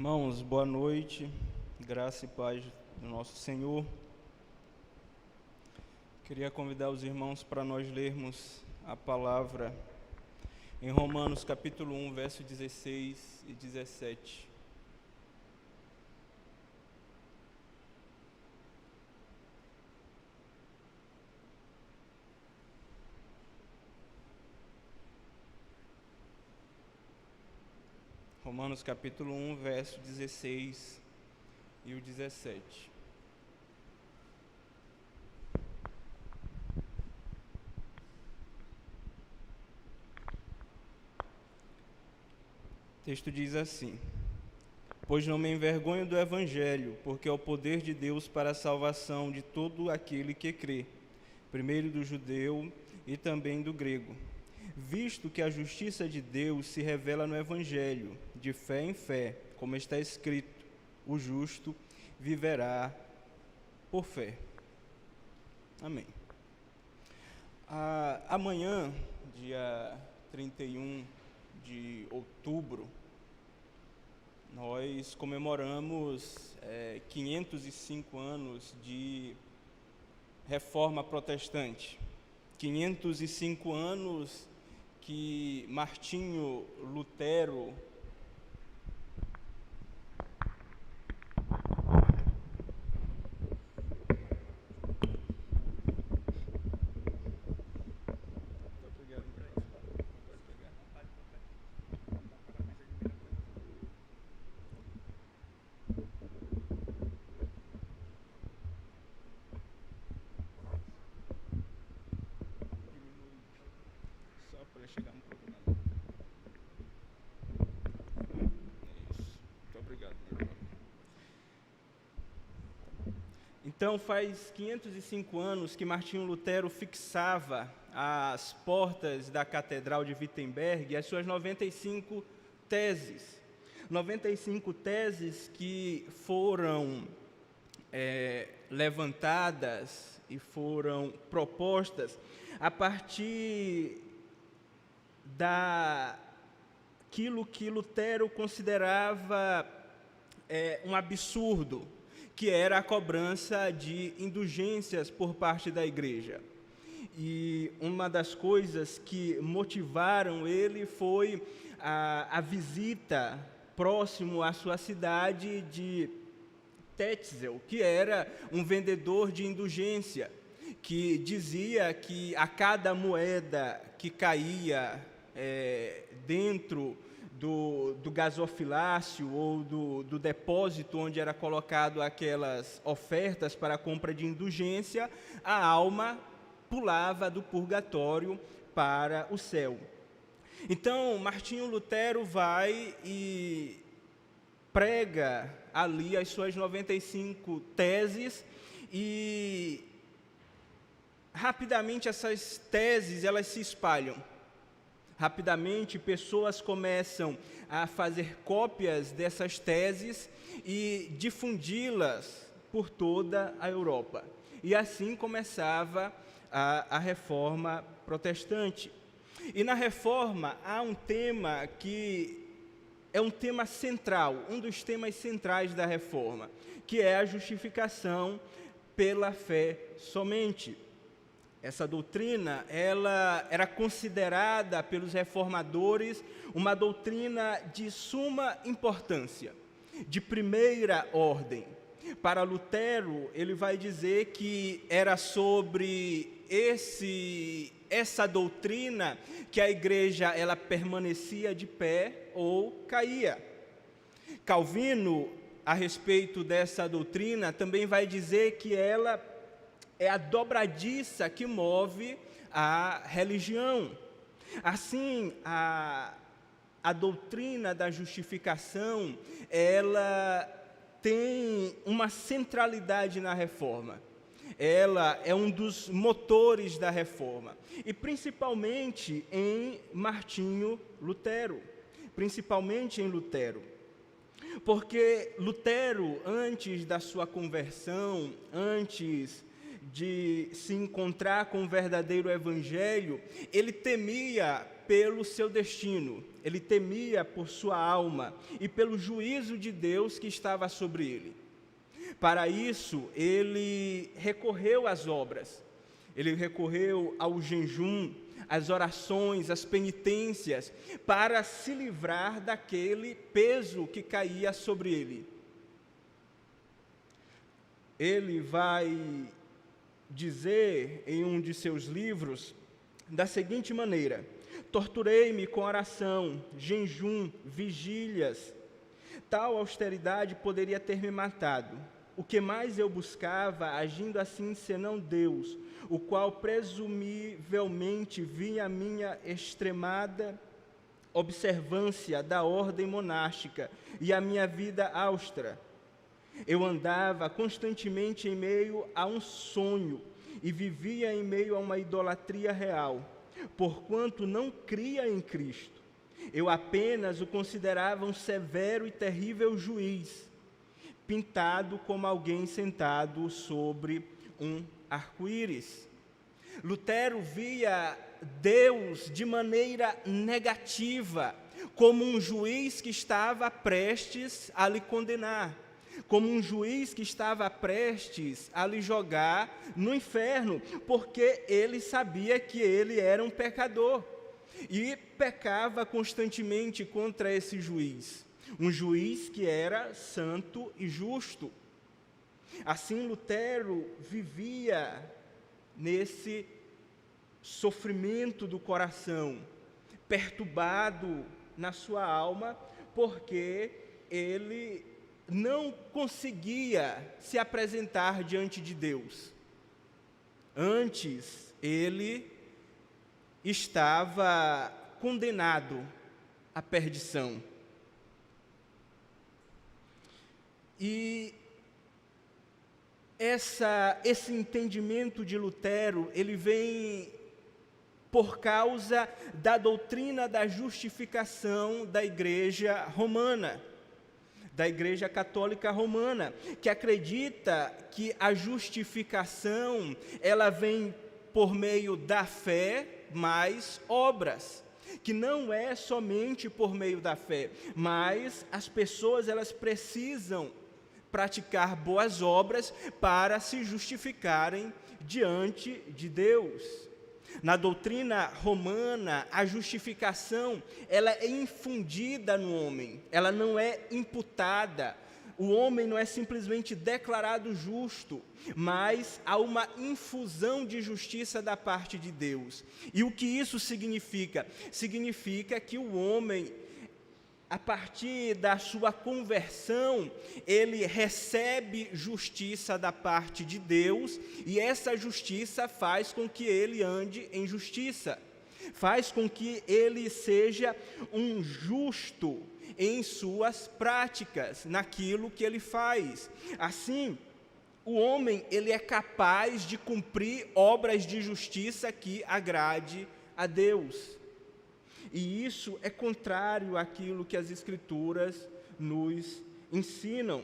Irmãos, boa noite, graça e paz do nosso Senhor. Queria convidar os irmãos para nós lermos a palavra em Romanos capítulo 1, verso 16 e 17. Romanos capítulo 1, verso 16 e o 17. O texto diz assim: Pois não me envergonho do Evangelho, porque é o poder de Deus para a salvação de todo aquele que crê, primeiro do judeu e também do grego. Visto que a justiça de Deus se revela no Evangelho, de fé em fé, como está escrito, o justo viverá por fé. Amém. Amanhã, dia 31 de outubro, nós comemoramos 505 anos de Reforma Protestante. 505 anos que Martinho Lutero Então, faz 505 anos que Martinho Lutero fixava às portas da Catedral de Wittenberg as suas 95 teses. 95 teses que foram levantadas e foram propostas a partir daquilo que Lutero considerava um absurdo, que era a cobrança de indulgências por parte da igreja. E uma das coisas que motivaram ele foi a visita próximo à sua cidade de Tetzel, que era um vendedor de indulgência, que dizia que a cada moeda que caía dentro do gasofilácio ou do depósito onde era colocado aquelas ofertas para a compra de indulgência, a alma pulava do purgatório para o céu. Então, Martinho Lutero vai e prega ali as suas 95 teses e rapidamente essas teses elas se espalham. Rapidamente, pessoas começam a fazer cópias dessas teses e difundi-las por toda a Europa. E assim começava a Reforma Protestante. E na Reforma há um tema que é um tema central, um dos temas centrais da Reforma, que é a justificação pela fé somente. Essa doutrina, ela era considerada pelos reformadores uma doutrina de suma importância, de primeira ordem. Para Lutero, ele vai dizer que era sobre essa doutrina que a igreja ela permanecia de pé ou caía. Calvino, a respeito dessa doutrina, também vai dizer que ela é a dobradiça que move a religião. Assim, a doutrina da justificação, ela tem uma centralidade na Reforma. Ela é um dos motores da Reforma. E principalmente em Martinho Lutero. Principalmente em Lutero. Porque Lutero, antes da sua conversão, antes de se encontrar com o verdadeiro evangelho, ele temia pelo seu destino, ele temia por sua alma e pelo juízo de Deus que estava sobre ele. Para isso, ele recorreu às obras, ele recorreu ao jejum, às orações, às penitências, para se livrar daquele peso que caía sobre ele. Ele vai dizer em um de seus livros da seguinte maneira: torturei-me com oração, jejum, vigílias. Tal austeridade poderia ter me matado. O que mais eu buscava, agindo assim, senão Deus, o qual presumivelmente via a minha extremada observância da ordem monástica e a minha vida austera. Eu andava constantemente em meio a um sonho e vivia em meio a uma idolatria real, porquanto não cria em Cristo. Eu apenas o considerava um severo e terrível juiz, pintado como alguém sentado sobre um arco-íris. Lutero via Deus de maneira negativa, como um juiz que estava prestes a lhe condenar, como um juiz que estava prestes a lhe jogar no inferno, porque ele sabia que ele era um pecador e pecava constantemente contra esse juiz, um juiz que era santo e justo. Assim, Lutero vivia nesse sofrimento do coração, perturbado na sua alma, porque ele não conseguia se apresentar diante de Deus. Antes, ele estava condenado à perdição. E esse entendimento de Lutero, ele vem por causa da doutrina da justificação da Igreja Romana, da Igreja Católica Romana, que acredita que a justificação, ela vem por meio da fé mais obras, que não é somente por meio da fé, mas as pessoas elas precisam praticar boas obras para se justificarem diante de Deus. Na doutrina romana, a justificação, ela é infundida no homem, ela não é imputada. O homem não é simplesmente declarado justo, mas há uma infusão de justiça da parte de Deus. E o que isso significa? Significa que o homem, a partir da sua conversão, ele recebe justiça da parte de Deus, e essa justiça faz com que ele ande em justiça, faz com que ele seja um justo em suas práticas, naquilo que ele faz. Assim, o homem ele é capaz de cumprir obras de justiça que agrade a Deus. E isso é contrário àquilo que as Escrituras nos ensinam.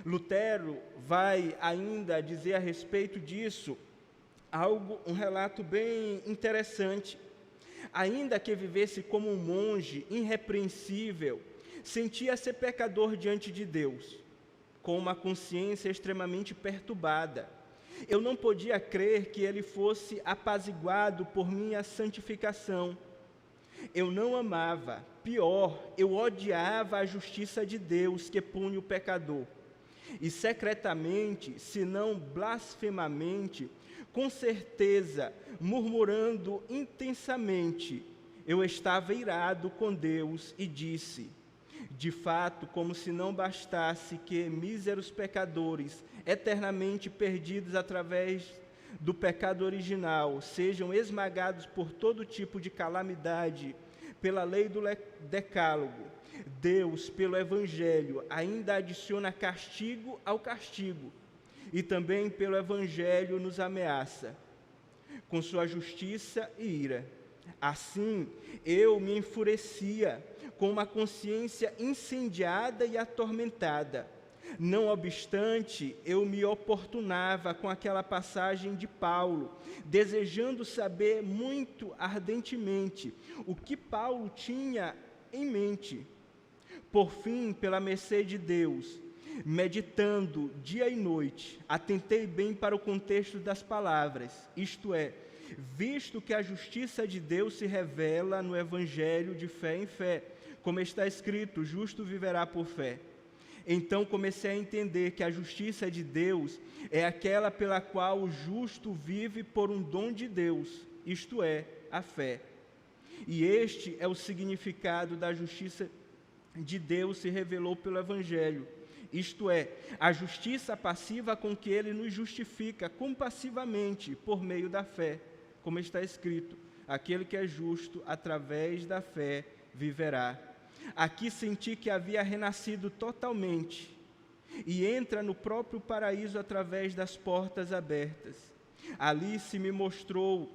Lutero vai ainda dizer a respeito disso um relato bem interessante. Ainda que vivesse como um monge irrepreensível, sentia-se pecador diante de Deus, com uma consciência extremamente perturbada. Eu não podia crer que ele fosse apaziguado por minha santificação. Eu não amava, pior, eu odiava a justiça de Deus que pune o pecador. E secretamente, se não blasfemamente, com certeza, murmurando intensamente, eu estava irado com Deus e disse, de fato, como se não bastasse que míseros pecadores, eternamente perdidos através do pecado original, sejam esmagados por todo tipo de calamidade, pela lei do decálogo, Deus, pelo Evangelho, ainda adiciona castigo ao castigo, e também pelo Evangelho nos ameaça, com sua justiça e ira. Assim, eu me enfurecia, com uma consciência incendiada e atormentada. Não obstante, eu me oportunava com aquela passagem de Paulo, desejando saber muito ardentemente o que Paulo tinha em mente. Por fim, pela mercê de Deus, meditando dia e noite, atentei bem para o contexto das palavras, isto é, visto que a justiça de Deus se revela no Evangelho de fé em fé, como está escrito, justo viverá por fé. Então comecei a entender que a justiça de Deus é aquela pela qual o justo vive por um dom de Deus, isto é, a fé. E este é o significado da justiça de Deus se revelou pelo Evangelho, isto é, a justiça passiva com que Ele nos justifica compassivamente por meio da fé, como está escrito, aquele que é justo através da fé viverá. Aqui senti que havia renascido totalmente e entra no próprio paraíso através das portas abertas. Ali se me mostrou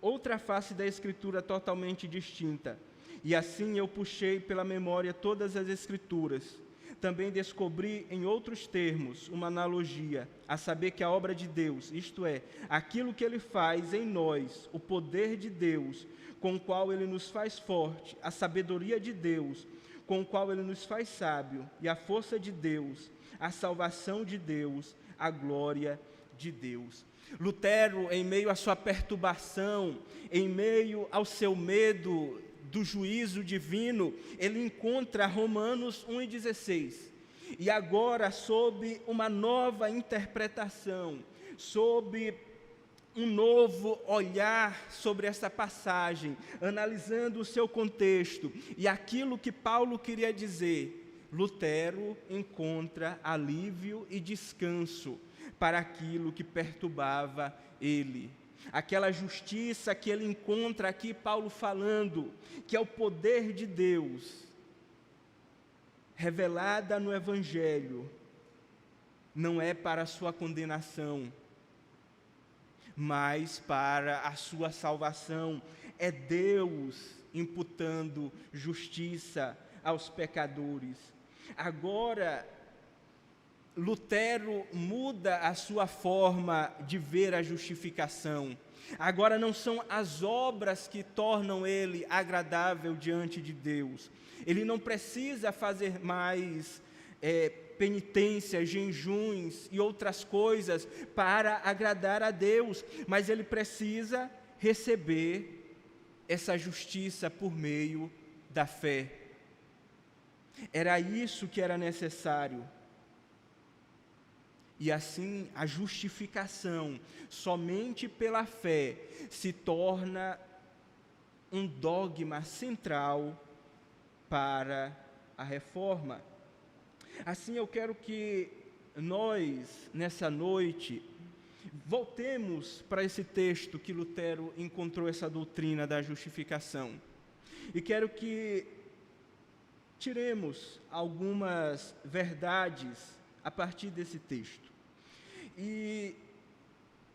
outra face da Escritura totalmente distinta, e assim eu puxei pela memória todas as Escrituras. Também descobri em outros termos uma analogia, a saber que a obra de Deus, isto é, aquilo que Ele faz em nós, o poder de Deus, com o qual Ele nos faz forte, a sabedoria de Deus, com o qual Ele nos faz sábio, e a força de Deus, a salvação de Deus, a glória de Deus. Lutero, em meio à sua perturbação, em meio ao seu medo do juízo divino, ele encontra Romanos 1,16. E agora, sob uma nova interpretação, sob um novo olhar sobre essa passagem, analisando o seu contexto e aquilo que Paulo queria dizer, Lutero encontra alívio e descanso para aquilo que perturbava ele. Aquela justiça que ele encontra aqui, Paulo falando, que é o poder de Deus, revelada no Evangelho, não é para a sua condenação, mas para a sua salvação. É Deus imputando justiça aos pecadores. Agora, Lutero muda a sua forma de ver a justificação. Agora não são as obras que tornam ele agradável diante de Deus. Ele não precisa fazer mais penitências, jejuns e outras coisas para agradar a Deus, mas ele precisa receber essa justiça por meio da fé. Era isso que era necessário. E assim, a justificação, somente pela fé, se torna um dogma central para a reforma. Assim, eu quero que nós, nessa noite, voltemos para esse texto que Lutero encontrou essa doutrina da justificação. E quero que tiremos algumas verdades a partir desse texto. E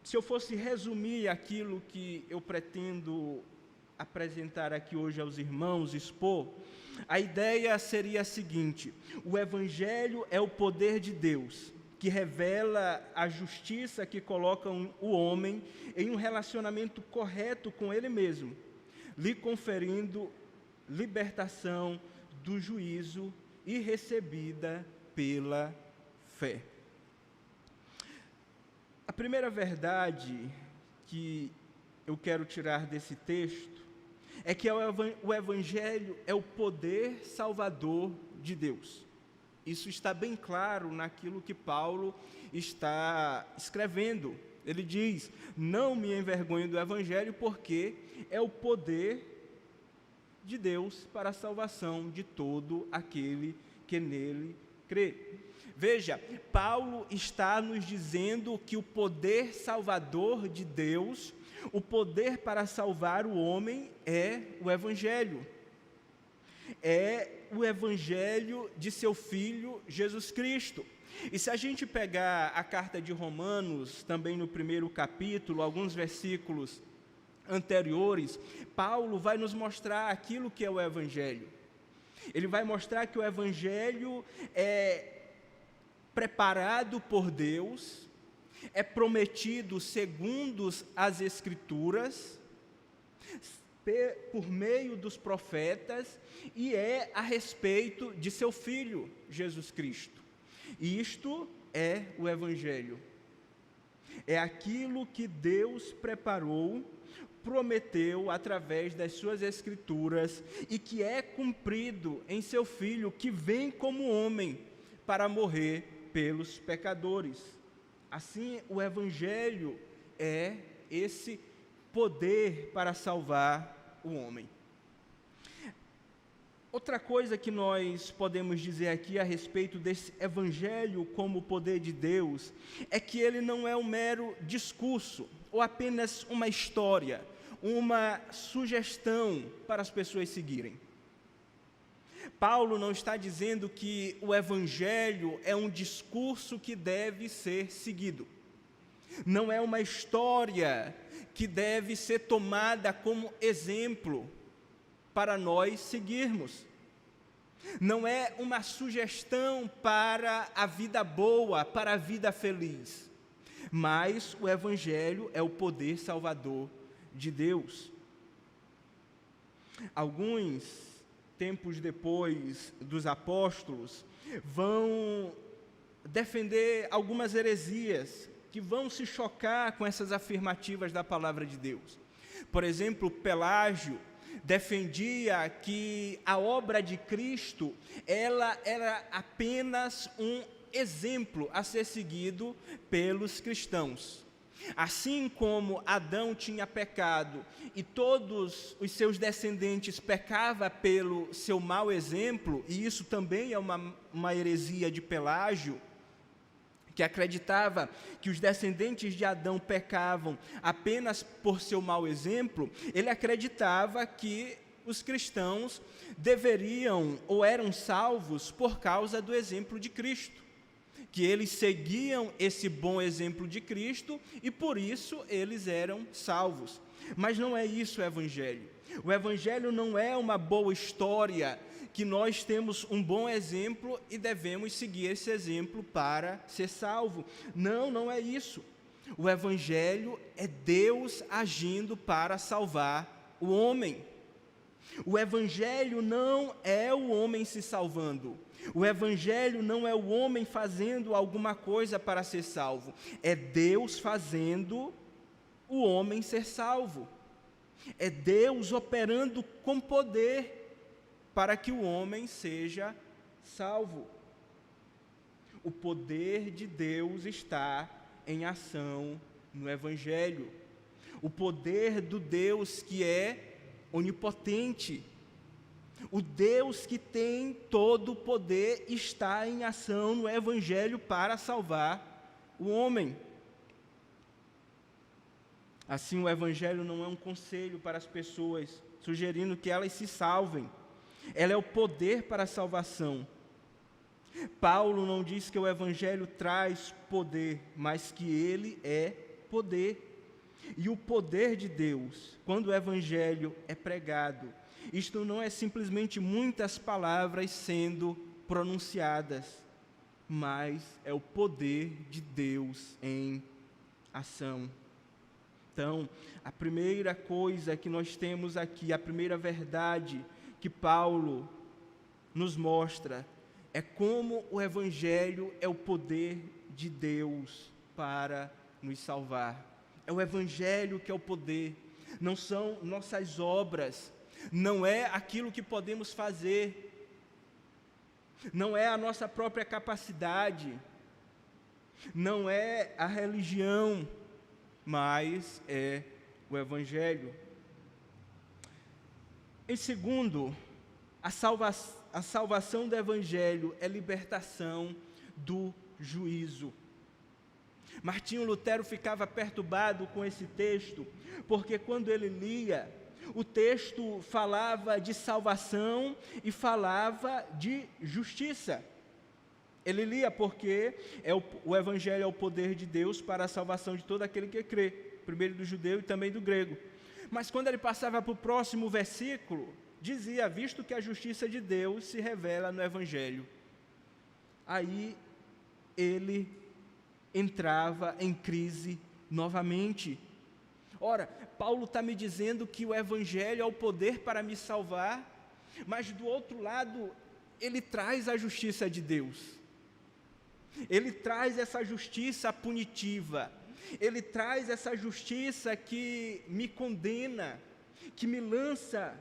se eu fosse resumir aquilo que eu pretendo apresentar aqui hoje aos irmãos, expor, a ideia seria a seguinte: o Evangelho é o poder de Deus, que revela a justiça que coloca o homem em um relacionamento correto com Ele mesmo, lhe conferindo libertação do juízo e recebida pela fé. A primeira verdade que eu quero tirar desse texto é que o Evangelho é o poder salvador de Deus. Isso está bem claro naquilo que Paulo está escrevendo. Ele diz: não me envergonho do Evangelho, porque é o poder de Deus para a salvação de todo aquele que nele crê. Veja, Paulo está nos dizendo que o poder salvador de Deus, o poder para salvar o homem é o Evangelho. É o Evangelho de seu Filho Jesus Cristo. E se a gente pegar a carta de Romanos, também no primeiro capítulo, alguns versículos anteriores, Paulo vai nos mostrar aquilo que é o Evangelho. Ele vai mostrar que o Evangelho é preparado por Deus, é prometido segundo as Escrituras, por meio dos profetas, e é a respeito de seu Filho, Jesus Cristo. Isto é o Evangelho. É aquilo que Deus preparou, prometeu através das suas Escrituras e que é cumprido em seu Filho, que vem como homem para morrer pelos pecadores. Assim, o Evangelho é esse poder para salvar o homem. Outra coisa que nós podemos dizer aqui a respeito desse Evangelho como poder de Deus é que ele não é um mero discurso ou apenas uma história, uma sugestão para as pessoas seguirem. Paulo não está dizendo que o Evangelho é um discurso que deve ser seguido. Não é uma história que deve ser tomada como exemplo para nós seguirmos. Não é uma sugestão para a vida boa, para a vida feliz. Mas o Evangelho é o poder salvador de Deus. Alguns tempos depois dos apóstolos, vão defender algumas heresias que vão se chocar com essas afirmativas da palavra de Deus. Por exemplo, Pelágio defendia que a obra de Cristo, ela era apenas um exemplo a ser seguido pelos cristãos. Assim como Adão tinha pecado e todos os seus descendentes pecavam pelo seu mau exemplo, e isso também é uma heresia de Pelágio, que acreditava que os descendentes de Adão pecavam apenas por seu mau exemplo, ele acreditava que os cristãos deveriam ou eram salvos por causa do exemplo de Cristo, que eles seguiam esse bom exemplo de Cristo e por isso eles eram salvos. Mas não é isso o Evangelho. O Evangelho não é uma boa história que nós temos um bom exemplo e devemos seguir esse exemplo para ser salvo. Não, não é isso. O Evangelho é Deus agindo para salvar o homem. O Evangelho não é o homem se salvando. O Evangelho não é o homem fazendo alguma coisa para ser salvo. É Deus fazendo o homem ser salvo. É Deus operando com poder para que o homem seja salvo. O poder de Deus está em ação no Evangelho. O poder do Deus que é onipotente. O Deus que tem todo o poder está em ação no Evangelho para salvar o homem. Assim, o Evangelho não é um conselho para as pessoas, sugerindo que elas se salvem. Ela é o poder para a salvação. Paulo não diz que o Evangelho traz poder, mas que ele é poder. E o poder de Deus, quando o Evangelho é pregado, isto não é simplesmente muitas palavras sendo pronunciadas, mas é o poder de Deus em ação. Então, a primeira coisa que nós temos aqui, a primeira verdade que Paulo nos mostra, é como o Evangelho é o poder de Deus para nos salvar. É o Evangelho que é o poder, não são nossas obras, não é aquilo que podemos fazer, não é a nossa própria capacidade, não é a religião, mas é o Evangelho. Em segundo, a salvação do Evangelho é libertação do juízo. Martinho Lutero ficava perturbado com esse texto, porque quando ele lia, o texto falava de salvação e falava de justiça. Ele lia porque o Evangelho é o poder de Deus para a salvação de todo aquele que crê, primeiro do judeu e também do grego. Mas quando ele passava para o próximo versículo, dizia, visto que a justiça de Deus se revela no Evangelho. Aí ele entrava em crise novamente. Ora, Paulo está me dizendo que o Evangelho é o poder para me salvar, mas do outro lado, ele traz a justiça de Deus. Ele traz essa justiça punitiva. Ele traz essa justiça que me condena, que me lança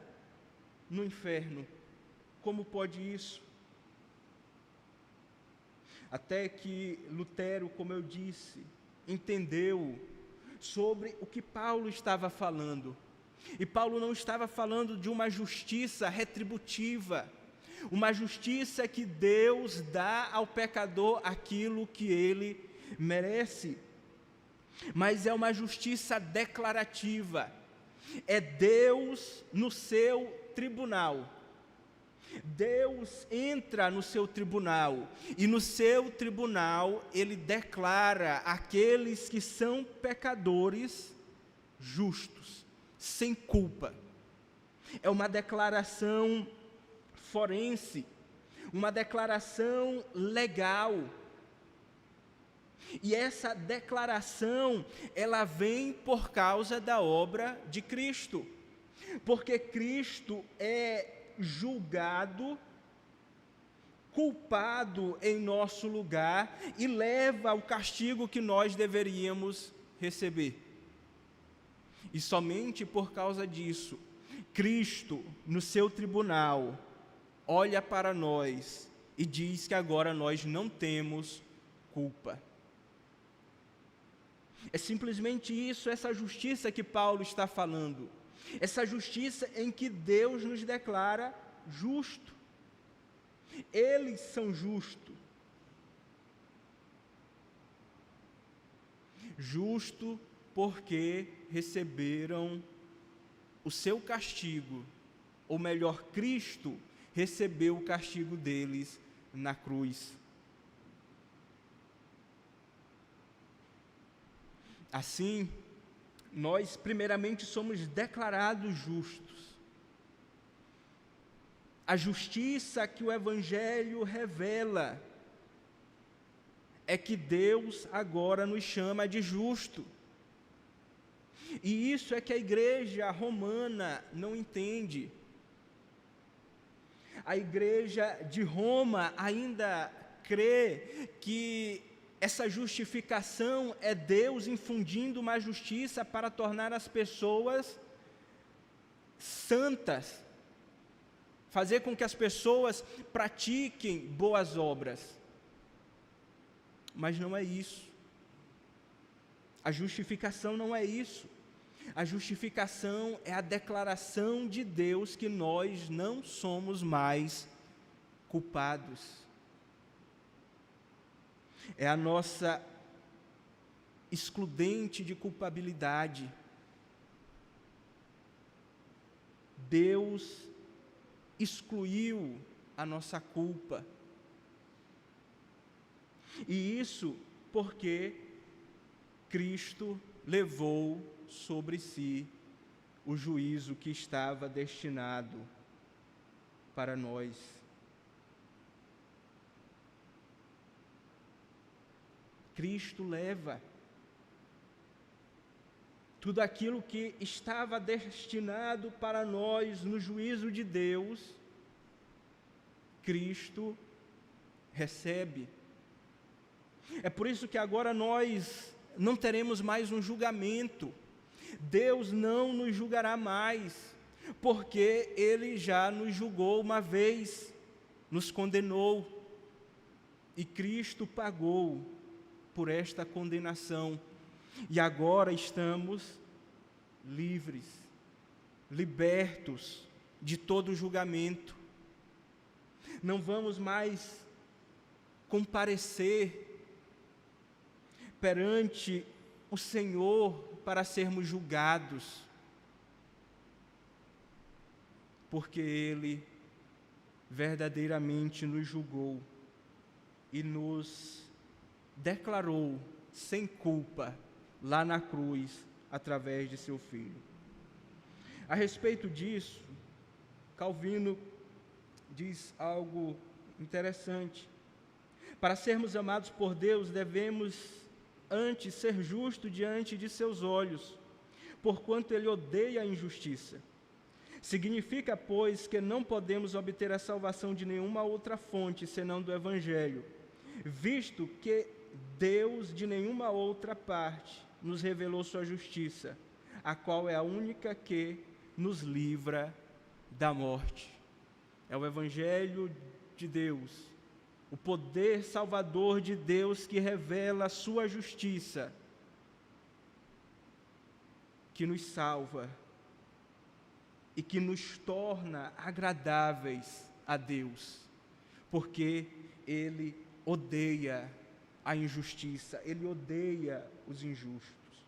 no inferno. Como pode isso? Até que Lutero, como eu disse, entendeu sobre o que Paulo estava falando. E Paulo não estava falando de uma justiça retributiva, uma justiça que Deus dá ao pecador aquilo que ele merece, mas é uma justiça declarativa. É Deus no seu tribunal. Deus entra no seu tribunal, e no seu tribunal ele declara aqueles que são pecadores justos, sem culpa. É uma declaração forense, uma declaração legal. E essa declaração, ela vem por causa da obra de Cristo, porque Cristo é julgado, culpado em nosso lugar e leva o castigo que nós deveríamos receber. E somente por causa disso, Cristo, no seu tribunal, olha para nós e diz que agora nós não temos culpa. É simplesmente isso, essa justiça que Paulo está falando. Essa justiça em que Deus nos declara justo. Eles são justos. Justo porque receberam o seu castigo, ou melhor, Cristo recebeu o castigo deles na cruz. Assim, nós primeiramente somos declarados justos. A justiça que o Evangelho revela é que Deus agora nos chama de justo. E isso é que a igreja romana não entende. A igreja de Roma ainda crê que essa justificação é Deus infundindo uma justiça para tornar as pessoas santas, fazer com que as pessoas pratiquem boas obras. Mas não é isso. A justificação não é isso. A justificação é a declaração de Deus que nós não somos mais culpados. É a nossa excludente de culpabilidade. Deus excluiu a nossa culpa. E isso porque Cristo levou sobre si o juízo que estava destinado para nós. Cristo leva tudo aquilo que estava destinado para nós no juízo de Deus, Cristo recebe. É por isso que agora nós não teremos mais um julgamento. Deus não nos julgará mais, porque Ele já nos julgou uma vez, nos condenou, e Cristo pagou por esta condenação, e agora estamos livres, libertos de todo julgamento. Não vamos mais comparecer perante o Senhor para sermos julgados, porque Ele verdadeiramente nos julgou e nos declarou sem culpa lá na cruz, através de seu Filho. A respeito disso, Calvino diz algo interessante. Para sermos amados por Deus, devemos antes ser justos diante de seus olhos, porquanto Ele odeia a injustiça. Significa, pois, que não podemos obter a salvação de nenhuma outra fonte, senão do Evangelho, visto que Deus de nenhuma outra parte nos revelou sua justiça, a qual é a única que nos livra da morte. É o Evangelho de Deus, o poder salvador de Deus que revela a sua justiça, que nos salva e que nos torna agradáveis a Deus, porque Ele odeia a injustiça, Ele odeia os injustos.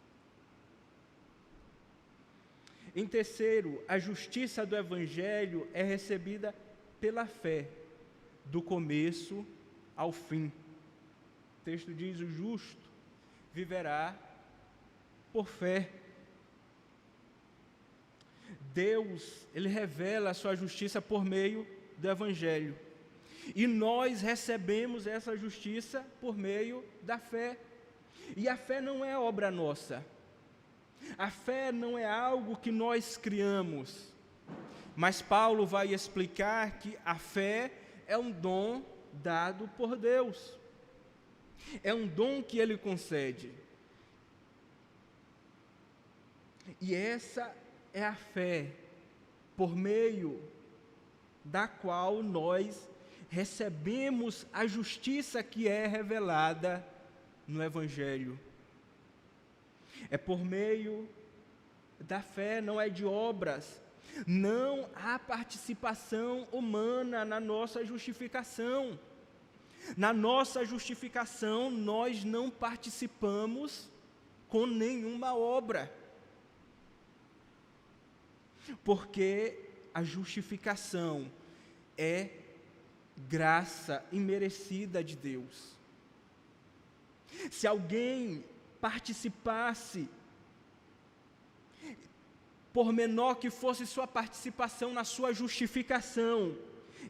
Em terceiro, a justiça do Evangelho é recebida pela fé, do começo ao fim. O texto diz: o justo viverá por fé. Deus, Ele revela a sua justiça por meio do Evangelho. E nós recebemos essa justiça por meio da fé. E a fé não é obra nossa. A fé não é algo que nós criamos. Mas Paulo vai explicar que a fé é um dom dado por Deus. É um dom que Ele concede. E essa é a fé por meio da qual nós recebemos a justiça que é revelada no Evangelho. É por meio da fé, não é de obras. Não há participação humana na nossa justificação. Na nossa justificação, nós não participamos com nenhuma obra. Porque a justificação é graça imerecida de Deus. Se alguém participasse, por menor que fosse sua participação na sua justificação,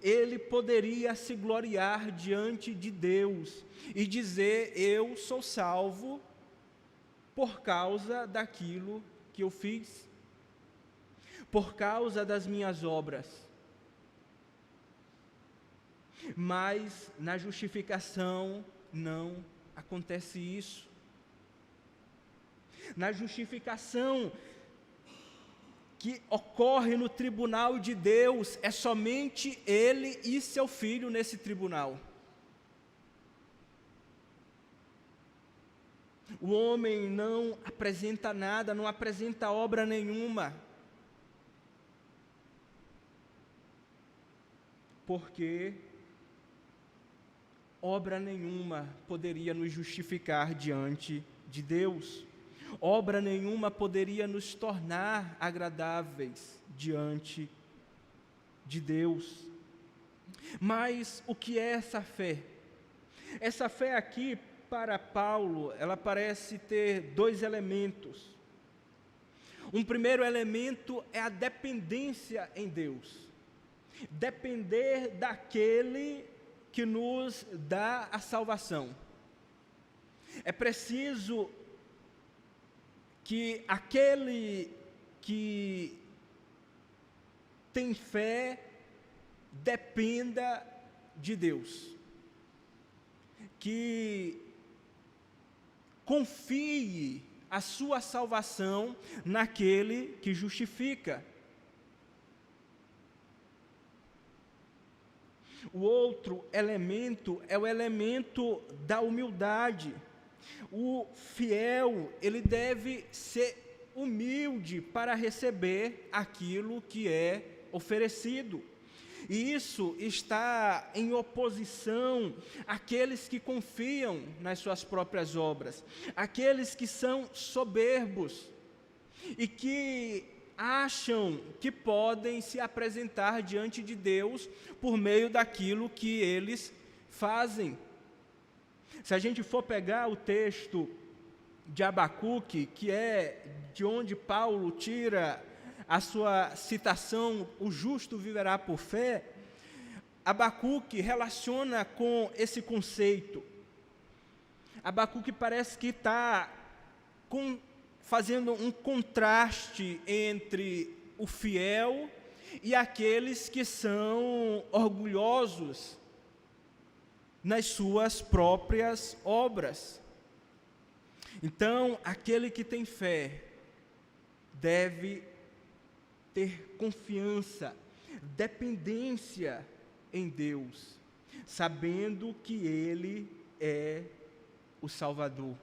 ele poderia se gloriar diante de Deus e dizer: eu sou salvo por causa daquilo que eu fiz, por causa das minhas obras. Mas na justificação não acontece isso. Na justificação que ocorre no tribunal de Deus, é somente Ele e seu Filho nesse tribunal. O homem não apresenta nada, não apresenta obra nenhuma, porque obra nenhuma poderia nos justificar diante de Deus. Obra nenhuma poderia nos tornar agradáveis diante de Deus. Mas o que é essa fé? Essa fé aqui, para Paulo, ela parece ter dois elementos. Um primeiro elemento é a dependência em Deus. Depender daquele que nos dá a salvação. É preciso que aquele que tem fé dependa de Deus, que confie a sua salvação naquele que justifica. O outro elemento é o elemento da humildade. O fiel, ele deve ser humilde para receber aquilo que é oferecido. E isso está em oposição àqueles que confiam nas suas próprias obras, aqueles que são soberbos e que acham que podem se apresentar diante de Deus por meio daquilo que eles fazem. Se a gente for pegar o texto de Abacuque, que é de onde Paulo tira a sua citação, o justo viverá por fé, Abacuque relaciona com esse conceito. Abacuque parece que está fazendo um contraste entre o fiel e aqueles que são orgulhosos nas suas próprias obras. Então, aquele que tem fé deve ter confiança, dependência em Deus, sabendo que Ele é o Salvador,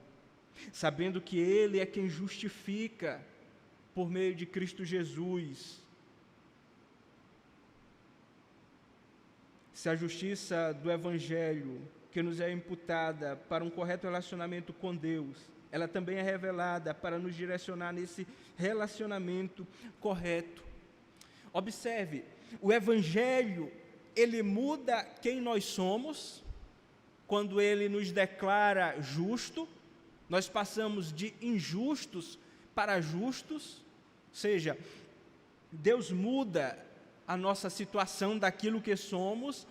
sabendo que Ele é quem justifica por meio de Cristo Jesus. Se a justiça do Evangelho, que nos é imputada para um correto relacionamento com Deus, ela também é revelada para nos direcionar nesse relacionamento correto. Observe, o Evangelho, ele muda quem nós somos, quando ele nos declara justo, nós passamos de injustos para justos, ou seja, Deus muda a nossa situação daquilo que somos,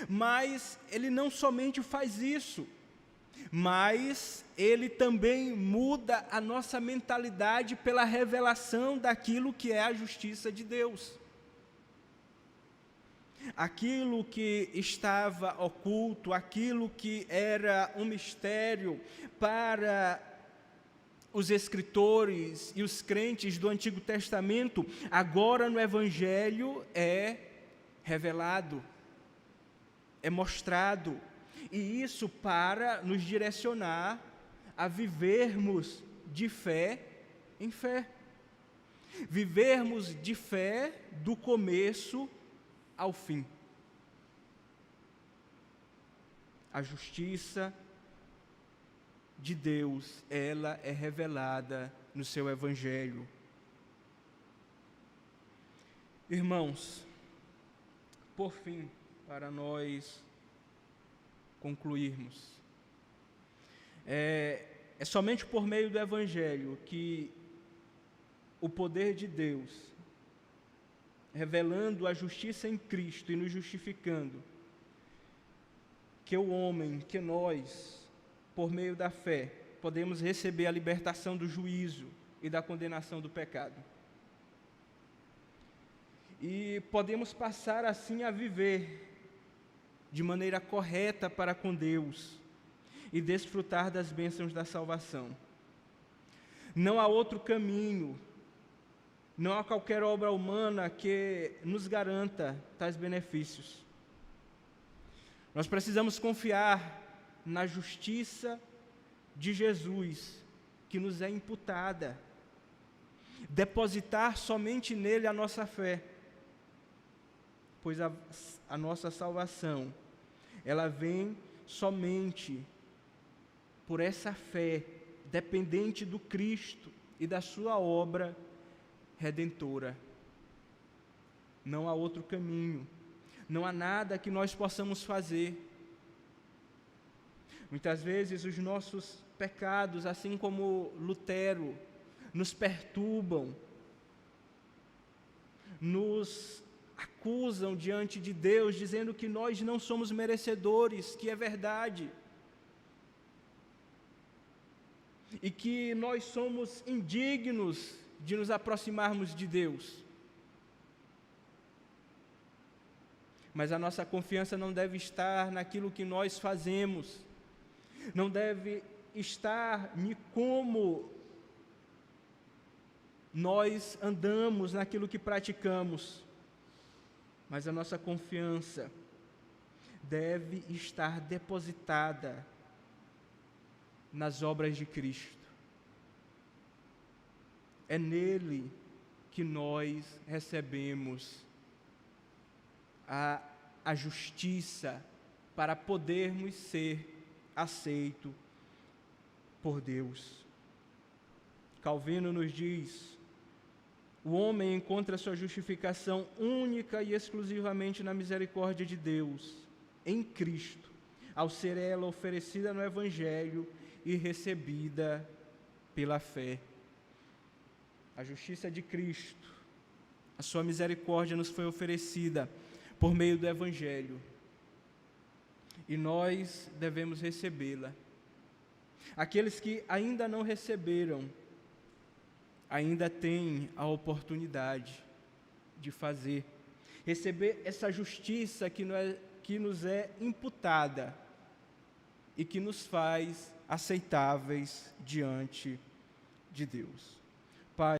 mas Ele não somente faz isso, mas Ele também muda a nossa mentalidade pela revelação daquilo que é a justiça de Deus. Aquilo que estava oculto, aquilo que era um mistério para os escritores e os crentes do Antigo Testamento, agora no Evangelho é revelado, é mostrado, e isso para nos direcionar a vivermos de fé em fé, vivermos de fé do começo ao fim. A justiça de Deus, ela é revelada no seu Evangelho. Irmãos, por fim, para nós concluirmos, é somente por meio do Evangelho que o poder de Deus, revelando a justiça em Cristo e nos justificando, que o homem, que nós, por meio da fé, podemos receber a libertação do juízo e da condenação do pecado. E podemos passar assim a viver de maneira correta para com Deus e desfrutar das bênçãos da salvação. Não há outro caminho, não há qualquer obra humana que nos garanta tais benefícios. Nós precisamos confiar na justiça de Jesus, que nos é imputada, depositar somente nele a nossa fé, pois a nossa salvação, ela vem somente por essa fé, dependente do Cristo e da sua obra redentora. Não há outro caminho, não há nada que nós possamos fazer. Muitas vezes os nossos pecados, assim como Lutero, nos perturbam, nos acusam diante de Deus, dizendo que nós não somos merecedores, que é verdade, e que nós somos indignos de nos aproximarmos de Deus. Mas a nossa confiança não deve estar naquilo que nós fazemos, não deve estar em como nós andamos, naquilo que praticamos, mas a nossa confiança deve estar depositada nas obras de Cristo. É nele que nós recebemos a justiça para podermos ser aceitos por Deus. Calvino nos diz: o homem encontra sua justificação única e exclusivamente na misericórdia de Deus, em Cristo, ao ser ela oferecida no Evangelho e recebida pela fé. A justiça de Cristo, a sua misericórdia nos foi oferecida por meio do Evangelho, e nós devemos recebê-la. Aqueles que ainda não receberam, ainda têm a oportunidade de receber essa justiça que nos é imputada e que nos faz aceitáveis diante de Deus.